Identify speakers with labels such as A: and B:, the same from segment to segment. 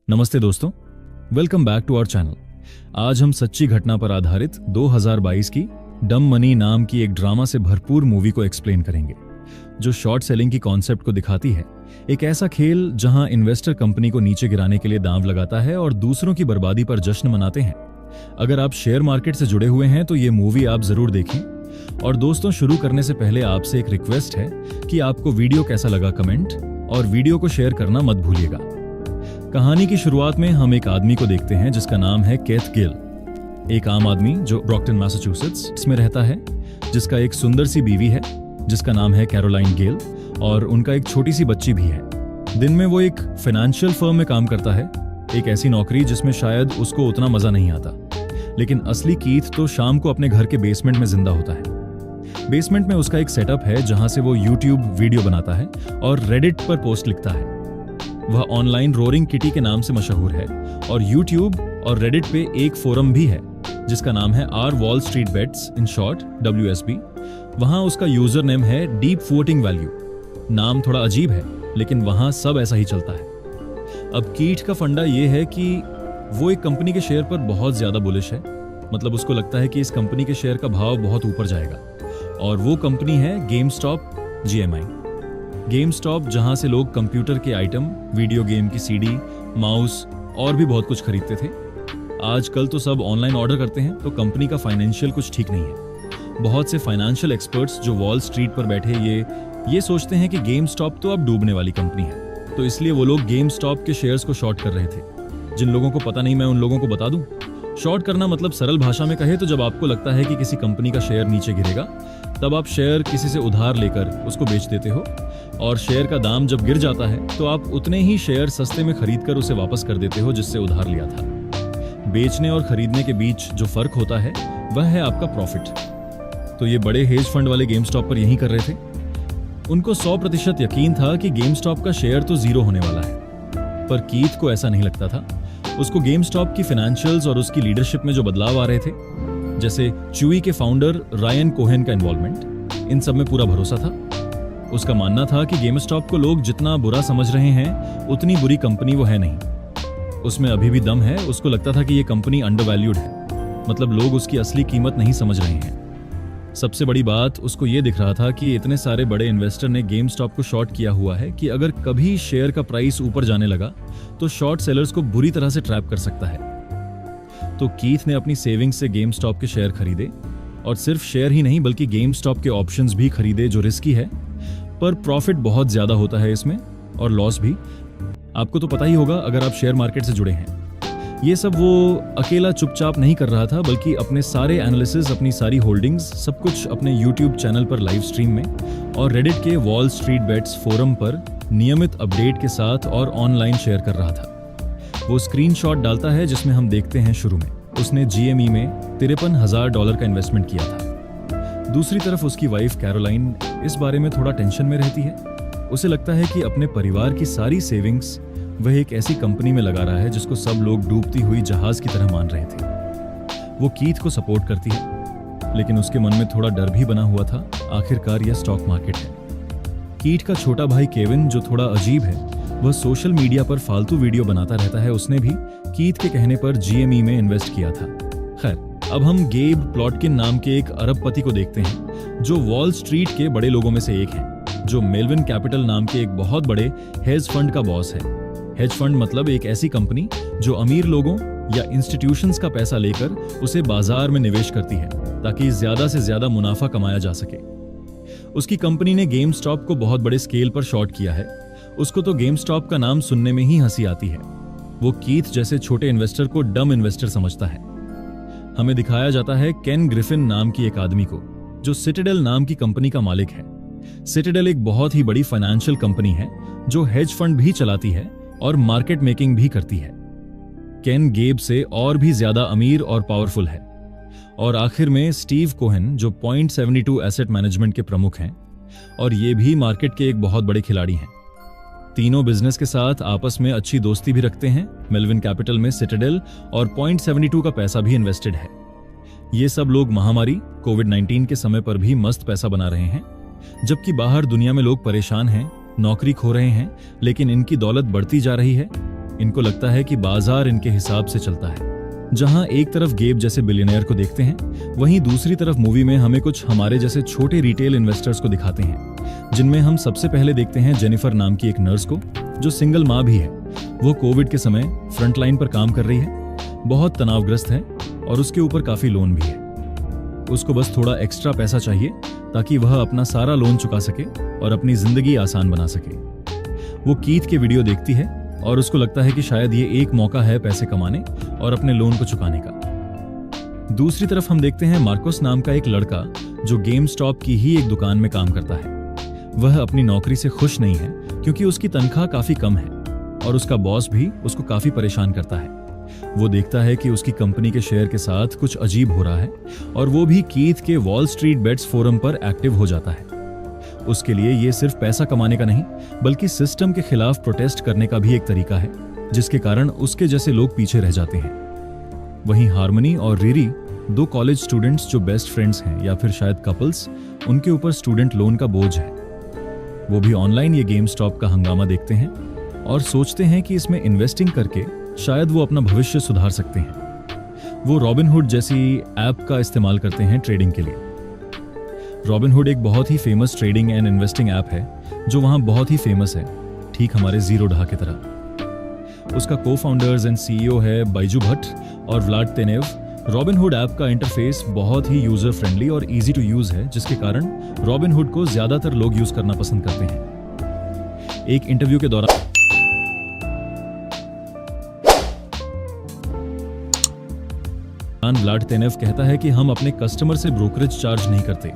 A: नमस्ते दोस्तों, welcome back to our channel. आज हम सच्ची घटना पर आधारित 2022 की डम मनी नाम की एक ड्रामा से भरपूर मूवी को एक्सप्लेन करेंगे, जो शॉर्ट सेलिंग की कॉन्सेप्ट को दिखाती है। एक ऐसा खेल जहां इन्वेस्टर कंपनी को नीचे गिराने के लिए दांव लगाता है और दूसरों की बर्बादी पर जश्न मनाते हैं। अगर आप शेयर मार्केट से जुड़े हुए हैं तो ये मूवी आप जरूर देखें। और दोस्तों, शुरू करने से पहले आपसे एक रिक्वेस्ट है कि आपको वीडियो कैसा लगा कमेंट और वीडियो को शेयर करना मत भूलिएगा। कहानी की शुरुआत में हम एक आदमी को देखते हैं जिसका नाम है केथ गिल। एक आम आदमी जो ब्रॉक्टन मैसाचुसेट्स में रहता है, जिसका एक सुंदर सी बीवी है जिसका नाम है कैरोलाइन गेल, और उनका एक छोटी सी बच्ची भी है। दिन में वो एक फाइनेंशियल फर्म में काम करता है, एक ऐसी नौकरी जिसमें शायद उसको उतना मजा नहीं आता। लेकिन असली कीथ तो शाम को अपने घर के बेसमेंट में जिंदा होता है। बेसमेंट में उसका एक सेटअप है जहां से वो यूट्यूब वीडियो बनाता है और रेडिट पर पोस्ट लिखता है। वह ऑनलाइन रोरिंग किटी के नाम से मशहूर है और यूट्यूब और रेडिट पे एक फोरम भी है जिसका नाम है R Wall Street Bets, in short WSB। वहां उसका यूजर नेम है डीप वोटिंग वैल्यू। नाम थोड़ा अजीब है, लेकिन वहां सब ऐसा ही चलता है। अब कीट का फंडा ये है कि वो एक कंपनी के शेयर पर बहुत ज्यादा बुलिश है। मतलब उसको लगता है कि इस कंपनी के शेयर का भाव बहुत ऊपर जाएगा, और वो कंपनी है गेमस्टॉप GMI। गेमस्टॉप, जहां से लोग कंप्यूटर के आइटम, वीडियो गेम की CD, माउस और भी बहुत कुछ खरीदते थे। आजकल तो सब ऑनलाइन ऑर्डर करते हैं, तो कंपनी का फाइनेंशियल कुछ ठीक नहीं है। बहुत से फाइनेंशियल एक्सपर्ट्स जो वॉल स्ट्रीट पर बैठे ये सोचते हैं कि गेमस्टॉप तो अब डूबने वाली कंपनी है, तो इसलिए वो लोग गेमस्टॉप के शेयर्स को शॉर्ट कर रहे थे। जिन लोगों को पता नहीं, मैं उन लोगों को बता दूं। शॉर्ट करना मतलब सरल भाषा में कहे तो जब आपको लगता है कि किसी कंपनी का शेयर नीचे गिरेगा, तब आप शेयर किसी से उधार लेकर उसको बेच देते हो, और शेयर का दाम जब गिर जाता है तो आप उतने ही शेयर सस्ते में खरीदकर उसे वापस कर देते हो जिससे उधार लिया था। बेचने और खरीदने के बीच जो फर्क होता है वह है आपका प्रॉफिट। तो ये बड़े हेज फंड वाले गेमस्टॉप पर यही कर रहे थे। उनको 100% यकीन था कि गेमस्टॉप का शेयर तो जीरो होने वाला है, पर कीथ को ऐसा नहीं लगता था। उसको गेमस्टॉप की फाइनेंशियल्स और उसकी लीडरशिप में जो बदलाव आ रहे थे, जैसे च्यूई के फाउंडर रायन कोहेन का इन्वॉल्वमेंट, इन सब में पूरा भरोसा था। उसका मानना था कि गेमस्टॉप को लोग जितना बुरा समझ रहे हैं उतनी बुरी कंपनी वो है नहीं। उसमें अभी भी दम है। उसको लगता था कि ये कंपनी अंडरवैल्यूड है, मतलब लोग उसकी असली कीमत नहीं समझ रहे हैं। सबसे बड़ी बात, उसको ये दिख रहा था कि इतने सारे बड़े इन्वेस्टर ने गेमस्टॉप को शॉर्ट किया हुआ है कि अगर कभी शेयर का प्राइस ऊपर जाने लगा तो शॉर्ट सेलर्स को बुरी तरह से ट्रैप कर सकता है। तो कीथ ने अपनी सेविंग्स से गेमस्टॉप के शेयर खरीदे, और सिर्फ शेयर ही नहीं बल्कि गेमस्टॉप के ऑप्शंस भी खरीदे, जो रिस्की है, पर प्रॉफिट बहुत ज्यादा होता है इसमें, और लॉस भी। आपको तो पता ही होगा अगर आप शेयर मार्केट से जुड़े हैं। ये सब वो अकेला चुपचाप नहीं कर रहा था, बल्कि अपने सारे एनालिसिस, अपनी सारी होल्डिंग्स, सब कुछ अपने यूट्यूब चैनल पर लाइव स्ट्रीम में और रेडिट के वॉल स्ट्रीट बेट्स फोरम पर नियमित अपडेट के साथ और ऑनलाइन शेयर कर रहा था। वो स्क्रीनशॉट डालता है जिसमें हम देखते हैं शुरू में उसने GME में $53,000 का इन्वेस्टमेंट किया था। दूसरी तरफ उसकी वाइफ कैरोलाइन इस बारे में थोड़ा टेंशन में रहती है। उसे लगता है कि अपने परिवार की सारी सेविंग्स वह एक ऐसी कंपनी में लगा रहा है जिसको सब लोग डूबती हुई जहाज की तरह मान रहे थे। वो कीथ को सपोर्ट करती है, लेकिन उसके मन में थोड़ा डर भी बना हुआ था। आखिरकार यह स्टॉक मार्केट है। कीथ का छोटा भाई केविन, जो थोड़ा अजीब है, वह सोशल मीडिया पर फालतू वीडियो बनाता रहता है। उसने भी कीथ के कहने पर GME में इन्वेस्ट किया था। खैर, अब हम गेब प्लॉटकिन नाम के एक अरबपति को देखते हैं, जो वॉल स्ट्रीट के बड़े लोगों में से एक हैं, जो मेलविन कैपिटल नाम के एक बहुत बड़े हेज फंड का बॉस है। हेज फंड मतलब एक ऐसी कंपनी जो अमीर लोगों या इंस्टीट्यूशंस का पैसा लेकर उसे बाजार में निवेश करती है ताकि ज्यादा से ज्यादा मुनाफा कमाया जा सके। उसकी कंपनी ने गेमस्टॉप को बहुत बड़े स्केल पर शॉर्ट किया है। उसको तो गेमस्टॉप का नाम सुनने में ही हंसी आती है। वो कीथ जैसे छोटे इन्वेस्टर को डम इन्वेस्टर समझता है। हमें दिखाया जाता है केन ग्रिफिन नाम की एक आदमी को, जो सिटाडेल नाम की कंपनी का मालिक है। सिटाडेल एक बहुत ही बड़ी फाइनेंशियल कंपनी है जो हेज फंड भी चलाती है और मार्केट मेकिंग भी करती है। केन गेब से और भी ज्यादा अमीर और पावरफुल है। और आखिर में स्टीव कोहेन, जो Point72 एसेट मैनेजमेंट के प्रमुख हैं, और ये भी मार्केट के एक बहुत बड़े खिलाड़ी हैं। तीनों बिजनेस के साथ आपस में अच्छी दोस्ती भी रखते हैं। मेलविन कैपिटल में सिटाडेल और Point72 का पैसा भी इन्वेस्टेड है। ये सब लोग महामारी कोविड-19 के समय पर भी मस्त पैसा बना रहे हैं, जबकि बाहर दुनिया में लोग परेशान हैं, नौकरी खो रहे हैं, लेकिन इनकी दौलत बढ़ती जा रही है। इनको लगता है कि बाजार इनके हिसाब से चलता है। जहां एक तरफ गेब जैसे बिलियनियर को देखते हैं, वहीं दूसरी तरफ मूवी में हमें कुछ हमारे जैसे छोटे रिटेल इन्वेस्टर्स को दिखाते हैं, जिनमें हम सबसे पहले देखते हैं जेनिफर नाम की एक नर्स को, जो सिंगल माँ भी है। वो कोविड के समय फ्रंट लाइन पर काम कर रही है, बहुत तनावग्रस्त है और उसके ऊपर काफी लोन भी है। उसको बस थोड़ा एक्स्ट्रा पैसा चाहिए ताकि वह अपना सारा लोन चुका सके और अपनी जिंदगी आसान बना सके। वो कीथ के वीडियो देखती है और उसको लगता है कि शायद ये एक मौका है पैसे कमाने और अपने लोन को चुकाने का। दूसरी तरफ हम देखते हैं मार्कोस नाम का एक लड़का जो गेम स्टॉप की ही एक दुकान में काम करता है। वह अपनी नौकरी से खुश नहीं है क्योंकि उसकी तनख्वाह काफी कम है और उसका बॉस भी उसको काफी परेशान करता है। वो देखता है कि उसकी कंपनी के शेयर के साथ कुछ अजीब हो रहा है और वो भी कीथ के वॉल स्ट्रीट बेट्स फोरम पर एक्टिव हो जाता है। उसके लिए ये सिर्फ पैसा कमाने का नहीं, बल्कि सिस्टम के खिलाफ प्रोटेस्ट करने का भी एक तरीका है, जिसके कारण उसके जैसे लोग पीछे रह जाते हैं। वहीं हार्मनी और रीरी, दो कॉलेज स्टूडेंट्स जो बेस्ट फ्रेंड्स हैं या फिर शायद कपल्स, उनके ऊपर स्टूडेंट लोन का बोझ है। वो भी ऑनलाइन ये गेम स्टॉप का हंगामा देखते हैं और सोचते हैं कि इसमें इन्वेस्टिंग करके शायद वो अपना भविष्य सुधार सकते हैं। वो रॉबिनहुड जैसी ऐप का इस्तेमाल करते हैं ट्रेडिंग के लिए। रॉबिनहुड एक बहुत ही famous trading and investing app है जो वहां बहुत ही फेमस है, ठीक हमारे ज़ीरोधा की तरह। उसका को-फाउंडर्स एंड सीईओ है बाइजू भट्ट और व्लाड तेनेव। रॉबिनहुड ऐप का इंटरफेस बहुत ही यूजर फ्रेंडली और इजी टू यूज है, जिसके कारण रॉबिनहुड को ज्यादातर लोग यूज करना पसंद करते हैं। एक इंटरव्यू के दौरान व्लाड तेनेव कहता है कि हम अपने कस्टमर से ब्रोकरेज चार्ज नहीं करते,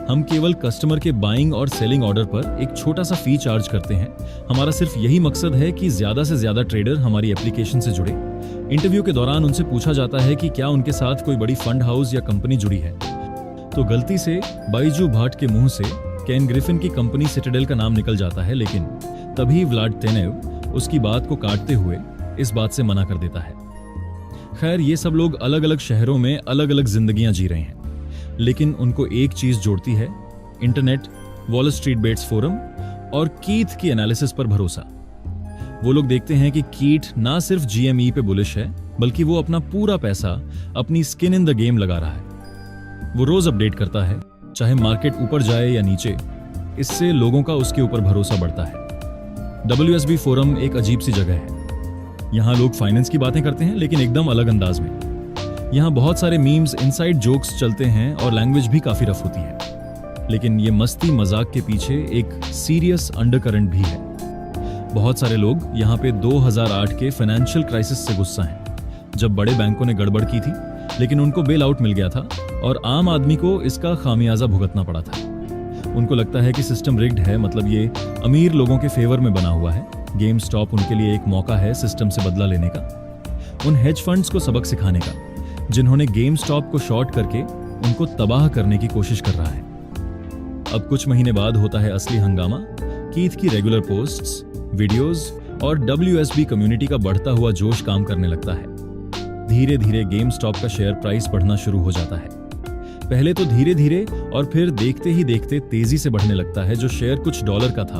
A: हम केवल कस्टमर के बाइंग और सेलिंग ऑर्डर पर एक छोटा सा फी चार्ज करते हैं। हमारा सिर्फ यही मकसद है कि ज्यादा से ज्यादा ट्रेडर हमारी एप्लीकेशन से जुड़े। इंटरव्यू के दौरान उनसे पूछा जाता है कि क्या उनके साथ कोई बड़ी फंड हाउस या कंपनी जुड़ी है, तो गलती से बाइजू भाट के मुंह से केन ग्रिफिन की कंपनी सिटाडेल का नाम निकल जाता है, लेकिन तभी व्लाड तेनेव उसकी बात को काटते हुए इस बात से मना कर देता है। खैर, ये सब लोग अलग अलग शहरों में अलग अलग जिंदगियां जी रहे हैं, लेकिन उनको एक चीज जोड़ती है, internet, Wall Street Bets forum और कीथ की एनालिसिस पर भरोसा। वो लोग देखते हैं कि कीथ ना सिर्फ जीएमई पे बुलिश है, बल्कि वो अपना पूरा पैसा अपनी स्किन इन द गेम लगा रहा है। वो रोज अपडेट करता है, चाहे मार्केट ऊपर जाए या नीचे। इससे लोगों का उसके ऊपर भरोसा बढ़ता है। WSB फोरम एक अजीब सी जगह है। यहाँ लोग फाइनेंस की बातें करते हैं, लेकिन एकदम अलग अंदाज में। यहाँ बहुत सारे मीम्स, इनसाइड जोक्स चलते हैं और लैंग्वेज भी काफी रफ होती है, लेकिन ये मस्ती मजाक के पीछे एक सीरियस अंडरकरंट भी है। बहुत सारे लोग यहाँ पे 2008 के फाइनेंशियल क्राइसिस से गुस्सा हैं, जब बड़े बैंकों ने गड़बड़ की थी, लेकिन उनको बेल आउट मिल गया था और आम आदमी को इसका खामियाजा भुगतना पड़ा था। उनको लगता है कि सिस्टम रिग्ड है, मतलब ये अमीर लोगों के फेवर में बना हुआ है। गेम स्टॉप उनके लिए एक मौका है सिस्टम से बदला लेने का, उन हेज फंड्स को सबक सिखाने का, जिन्होंने गेम स्टॉप को शॉर्ट करके उनको तबाह करने की कोशिश कर रहा है। अब कुछ महीने बाद होता है असली हंगामा। कीथ की रेगुलर पोस्ट्स, वीडियोस और WSB कम्युनिटी का बढ़ता हुआ जोश काम करने लगता है। धीरे धीरे गेम स्टॉप का शेयर प्राइस बढ़ना शुरू हो जाता है। पहले तो धीरे धीरे और फिर देखते ही देखते तेजी से बढ़ने लगता है। जो शेयर कुछ डॉलर का था,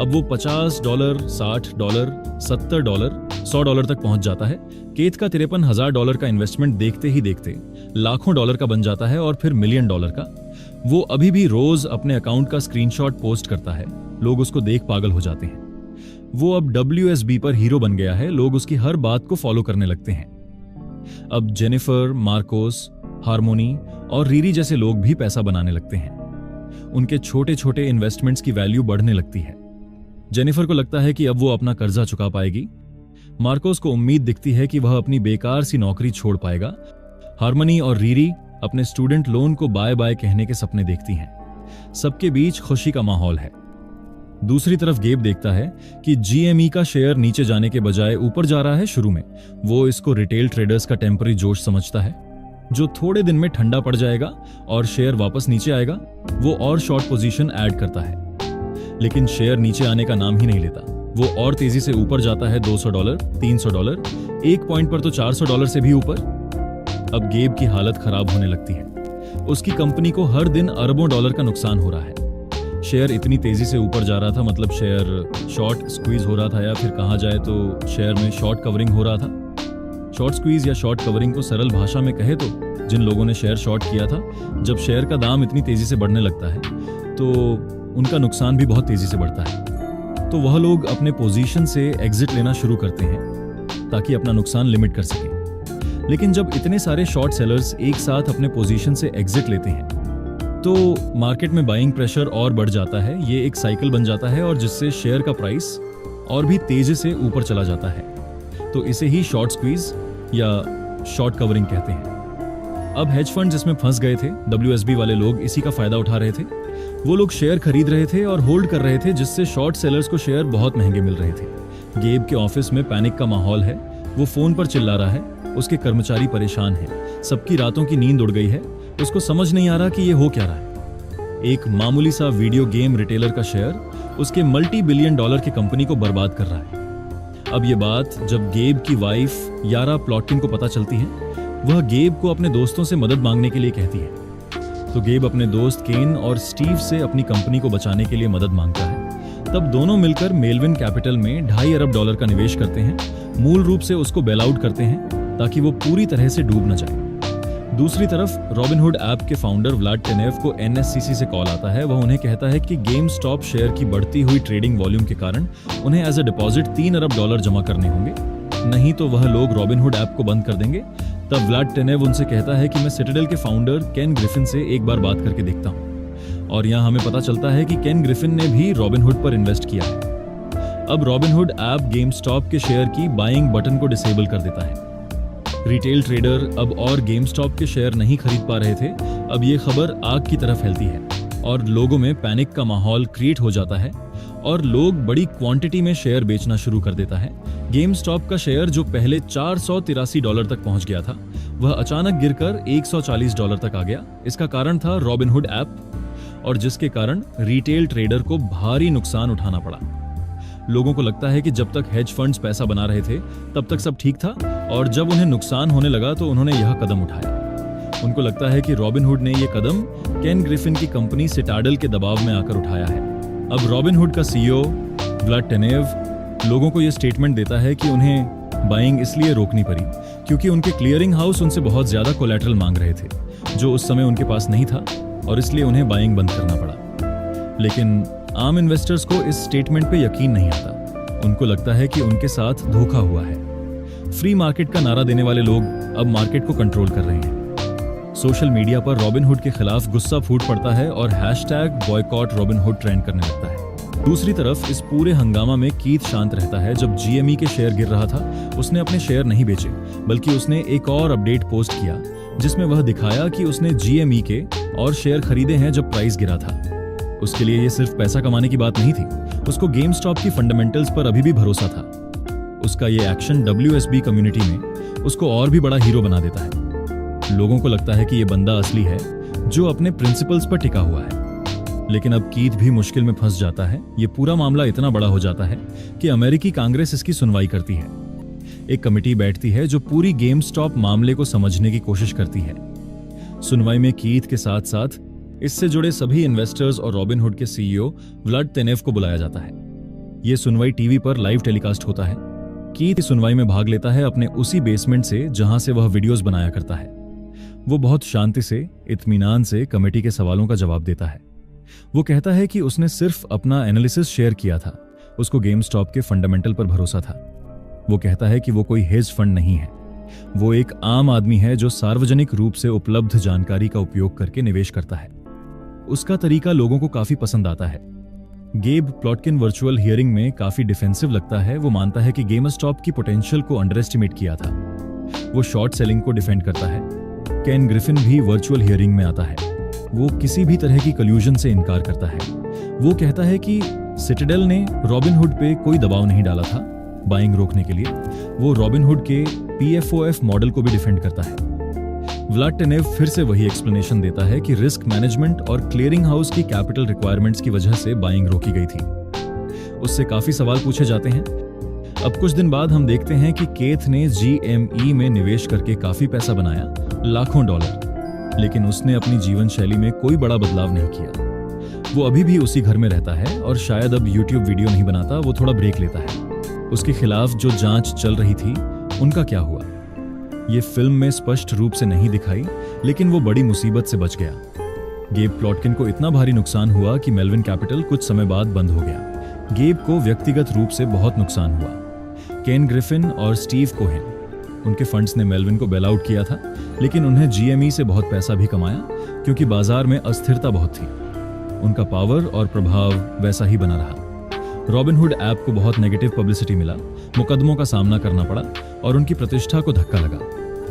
A: अब वो $50, $60, $70, $100 तक पहुंच जाता है। कीथ का $53,000 का इन्वेस्टमेंट देखते ही देखते लाखों डॉलर का बन जाता है और फिर $1 मिलियन का। वो अभी भी रोज अपने अकाउंट का स्क्रीनशॉट पोस्ट करता है। लोग उसको देख पागल हो जाते हैं। वो अब WSB पर हीरो बन गया है। लोग उसकी हर बात को फॉलो करने लगते हैं। अब जेनिफर, मार्कोस, हार्मोनी और रीरी जैसे लोग भी पैसा बनाने लगते हैं। उनके छोटे छोटे इन्वेस्टमेंट्स की वैल्यू बढ़ने लगती है। जेनिफर को लगता है कि अब वो अपना कर्जा चुका पाएगी। मार्कोस को उम्मीद दिखती है कि वह अपनी बेकार सी नौकरी छोड़ पाएगा। हार्मनी और रीरी अपने स्टूडेंट लोन को बाय बाय कहने के सपने देखती हैं। सबके बीच खुशी का माहौल है। दूसरी तरफ गेब देखता है कि GME का शेयर नीचे जाने के बजाय ऊपर जा रहा है। शुरू में वो इसको रिटेल ट्रेडर्स का टेम्पररी जोश समझता है, जो थोड़े दिन में ठंडा पड़ जाएगा और शेयर वापस नीचे आएगा। वो और शॉर्ट पोजीशन ऐड करता है, लेकिन शेयर नीचे आने का नाम ही नहीं लेता। वो और तेजी से ऊपर जाता है। $200, $300, एक पॉइंट पर तो $400 से भी ऊपर। अब गेब की हालत खराब होने लगती है। उसकी कंपनी को हर दिन अरबों डॉलर का नुकसान हो रहा है। शेयर इतनी तेजी से ऊपर जा रहा था, मतलब शेयर शॉर्ट स्क्वीज हो रहा था, या फिर कहा जाए तो शेयर में शॉर्ट कवरिंग हो रहा था। शॉर्ट स्क्वीज या शॉर्ट कवरिंग को सरल भाषा में कहे तो जिन लोगों ने शेयर शॉर्ट किया था, जब शेयर का दाम इतनी तेजी से बढ़ने लगता है तो उनका नुकसान भी बहुत तेजी से बढ़ता है। तो वह लोग अपने पोजीशन से एग्जिट लेना शुरू करते हैं ताकि अपना नुकसान लिमिट कर सकें। लेकिन जब इतने सारे शॉर्ट सेलर्स एक साथ अपने पोजीशन से एग्जिट लेते हैं तो मार्केट में बाइंग प्रेशर और बढ़ जाता है। ये एक साइकिल बन जाता है और जिससे शेयर का प्राइस और भी तेजी से ऊपर चला जाता है। तो इसे ही शॉर्ट स्क्वीज या शॉर्ट कवरिंग कहते हैं। अब हेज फंड्स इसमें फंस गए थे। WSB वाले लोग इसी का फायदा उठा रहे थे। वो लोग शेयर खरीद रहे थे और होल्ड कर रहे थे, जिससे शॉर्ट सेलर्स को शेयर बहुत महंगे मिल रहे थे। गेब के ऑफिस में पैनिक का माहौल है। वो फोन पर चिल्ला रहा है, उसके कर्मचारी परेशान हैं, सबकी रातों की नींद उड़ गई है, उसको समझ नहीं आ रहा कि ये हो क्या रहा है। एक मामूली सा वीडियो गेम रिटेलर का शेयर उसके $multi-billion की कंपनी को बर्बाद कर रहा है। अब ये बात जब गेब की वाइफ यारा प्लॉटकिन को पता चलती है, वह गेब को अपने दोस्तों से मदद मांगने के लिए कहती है। तो गेब अपने दोस्त केन और स्टीव से अपनी कंपनी को बचाने के लिए मदद मांगता है। तब दोनों मिलकर मेलविन कैपिटल में $2.5 अरब का निवेश करते हैं। मूल रूप से उसको बेल आउट करते हैं ताकि वो पूरी तरह से डूब न जाए। दूसरी तरफ रॉबिनहुड ऐप के फाउंडर व्लाड टेनेव को NSCC से कॉल आता है। वह उन्हें कहता है कि गेम स्टॉप शेयर की बढ़ती हुई ट्रेडिंग वॉल्यूम के कारण उन्हें एज अ डिपॉजिट $3 अरब जमा करने होंगे, नहीं तो वह लोग रॉबिनहुड ऐप को बंद कर देंगे। तब व्लाड टेनेव उनसे कहता है कि मैं सिटाडेल के फाउंडर केन ग्रिफिन से एक बार बात करके देखता हूँ। और यहाँ हमें पता चलता है कि केन ग्रिफिन ने भी रॉबिनहुड पर इन्वेस्ट किया है। अब रॉबिनहुड ऐप गेम स्टॉप के शेयर की बाइंग बटन को डिसेबल कर देता है। रिटेल ट्रेडर अब और गेम स्टॉप के शेयर नहीं खरीद पा रहे थे। अब ये खबर आग की तरह फैलती है और लोगों में पैनिक का माहौल क्रिएट हो जाता है और लोग बड़ी क्वांटिटी में शेयर बेचना शुरू कर देता है। गेम स्टॉप का शेयर जो पहले $483 तक पहुंच गया था, वह अचानक गिरकर $140 तक आ गया। इसका कारण था रॉबिनहुड ऐप, और जिसके कारण रिटेल ट्रेडर को भारी नुकसान उठाना पड़ा। लोगों को लगता है कि जब तक हेज फंड्स पैसा बना रहे थे तब तक सब ठीक था, और जब उन्हें नुकसान होने लगा तो उन्होंने यह कदम उठाया। उनको लगता है कि रॉबिनहुड ने यह कदम केन ग्रिफिन की कंपनी सिटाडेल के दबाव में आकर उठाया है। अब रॉबिनहुड का CEO व्लाड टेनेव लोगों को यह स्टेटमेंट देता है कि उन्हें बाइंग इसलिए रोकनी पड़ी क्योंकि उनके क्लियरिंग हाउस उनसे बहुत ज्यादा कोलैटरल मांग रहे थे, जो उस समय उनके पास नहीं था, और इसलिए उन्हें बाइंग बंद करना पड़ा। लेकिन आम इन्वेस्टर्स को इस स्टेटमेंट पे यकीन नहीं आता। उनको लगता है कि उनके साथ धोखा हुआ है। फ्री मार्केट का नारा देने वाले लोग अब मार्केट को कंट्रोल कर रहे हैं। सोशल मीडिया पर रॉबिनहुड के खिलाफ गुस्सा फूट पड़ता है और #बॉयकॉट रॉबिनहुड ट्रेंड करने लगता है। दूसरी तरफ इस पूरे हंगामा में कीथ शांत रहता है। जब GME के शेयर गिर रहा था, उसने अपने शेयर नहीं बेचे, बल्कि उसने एक और अपडेट पोस्ट किया जिसमें वह दिखाया कि उसने GME के और शेयर खरीदे हैं जब प्राइस गिरा था। उसके लिए ये सिर्फ पैसा कमाने की बात नहीं थी, उसको गेम स्टॉप की फंडामेंटल्स पर अभी भी भरोसा था। उसका ये एक्शन WSB कम्युनिटी में उसको और भी बड़ा हीरो बना देता है। लोगों को लगता है कि ये बंदा असली है जो अपने प्रिंसिपल्स पर टिका हुआ है। लेकिन अब कीथ भी मुश्किल में फंस जाता है। ये पूरा मामला इतना बड़ा हो जाता है कि अमेरिकी कांग्रेस इसकी सुनवाई करती है। एक कमेटी बैठती है जो पूरी गेम स्टॉप मामले को समझने की कोशिश करती है। सुनवाई में कीथ के साथ साथ इससे जुड़े सभी इन्वेस्टर्स और रॉबिनहुड के CEO व्लाड टेनेव को बुलाया जाता है। यह सुनवाई टीवी पर लाइव टेलीकास्ट होता है। कीथ इस सुनवाई में भाग लेता है अपने उसी बेसमेंट से जहां से वह वीडियोस बनाया करता है। वो बहुत शांति से, इत्मीनान से कमेटी के सवालों का जवाब देता है। वो कहता है कि उसने सिर्फ अपना एनालिसिस शेयर किया था, उसको गेम स्टॉप के फंडामेंटल पर भरोसा था। वो कहता है कि वो कोई हेज फंड नहीं है, वो एक आम आदमी है जो सार्वजनिक रूप से उपलब्ध जानकारी का उपयोग करके निवेश करता है। उसका तरीका लोगों को काफी पसंद आता है। गेब प्लॉटकिन वर्चुअल हियरिंग में काफी डिफेंसिव लगता है। वो मानता है कि गेम स्टॉप की पोटेंशियल को अंडर एस्टिमेट किया था। वो शॉर्ट सेलिंग को डिफेंड करता है। केन ग्रिफिन भी वर्चुअल हियरिंग में आता है। वो किसी भी तरह की कल्यूजन से इनकार करता है। वो कहता है कि सिटाडेल ने रॉबिनहुड पे कोई दबाव नहीं डाला था बाइंग रोकने के लिए। वो रॉबिनहुड के PFOF मॉडल को भी डिफेंड करता है। व्लाड टेनेव फिर से वही एक्सप्लेनेशन देता है कि रिस्क मैनेजमेंट और क्लियरिंग हाउस की कैपिटल रिक्वायरमेंट्स की वजह से बाइंग रोकी गई थी। उससे काफी सवाल पूछे जाते हैं। अब कुछ दिन बाद हम देखते हैं कि केथ ने GME में निवेश करके काफी पैसा बनाया, लाखों डॉलर, लेकिन उसने अपनी जीवन शैली में कोई बड़ा बदलाव नहीं किया। वो अभी भी उसी घर में रहता है और शायद अब यूट्यूब वीडियो नहीं बनाता, वो थोड़ा ब्रेक लेता है। उसके खिलाफ जो जांच चल रही थी उनका क्या हुआ, ये फिल्म में स्पष्ट रूप से नहीं दिखाई, लेकिन वो बड़ी मुसीबत से बच गया। गेब प्लॉटकिन को इतना भारी नुकसान हुआ कि मेलविन कैपिटल कुछ समय बाद बंद हो गया। गेब को व्यक्तिगत रूप से बहुत नुकसान हुआ। केन ग्रिफिन और स्टीव कोहेन, उनके फंड्स ने मेलविन को बेल आउट किया था, लेकिन उन्हें जीएमई से बहुत पैसा भी कमाया क्योंकि बाजार में अस्थिरता बहुत थी। उनका पावर और प्रभाव वैसा ही बना रहा। रॉबिनहुड ऐप को बहुत नेगेटिव पब्लिसिटी मिला, मुकदमों का सामना करना पड़ा और उनकी प्रतिष्ठा को धक्का लगा,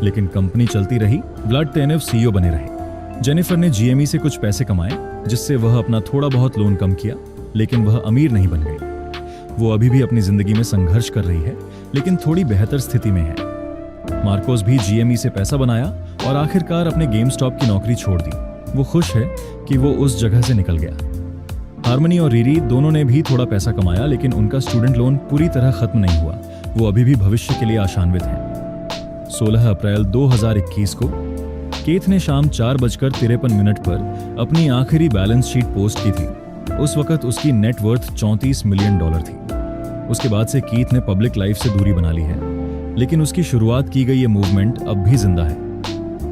A: लेकिन कंपनी चलती रही। व्लाड टेनेव सीईओ बने रहे। जेनिफर ने जीएमई से कुछ पैसे कमाए, जिससे वह अपना थोड़ा बहुत लोन कम किया, लेकिन वह अमीर नहीं बन गई। वो अभी भी अपनी जिंदगी में संघर्ष कर रही है, लेकिन थोड़ी बेहतर स्थिति में है। मार्कोस भी जीएमई से पैसा बनाया और आखिरकार अपने गेम स्टॉप की नौकरी छोड़ दी। वो खुश है कि वो उस जगह से निकल गया। हार्मनी और रीरी दोनों ने भी थोड़ा पैसा कमाया, लेकिन उनका स्टूडेंट लोन पूरी तरह खत्म नहीं हुआ। वो अभी भी भविष्य के लिए आशान्वित हैं। 16 अप्रैल 2021 को केथ ने शाम 4:53 पर अपनी आखिरी बैलेंस शीट पोस्ट की थी। उस वक्त उसकी नेट वर्थ $34 मिलियन थी। उसके बाद से कीथ ने पब्लिक लाइफ से दूरी बना ली है, लेकिन उसकी शुरुआत की गई ये मूवमेंट अब भी जिंदा है।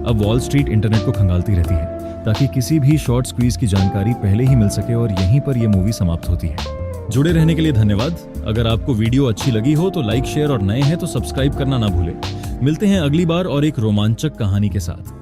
A: अब वॉल स्ट्रीट इंटरनेट को खंगालती रहती है ताकि किसी भी शॉर्ट स्क्वीज की जानकारी पहले ही मिल सके, और यहीं पर यह मूवी समाप्त होती है। जुड़े रहने के लिए धन्यवाद। अगर आपको वीडियो अच्छी लगी हो तो लाइक, शेयर और नए हैं तो सब्सक्राइब करना ना भूलें। मिलते हैं अगली बार और एक रोमांचक कहानी के साथ।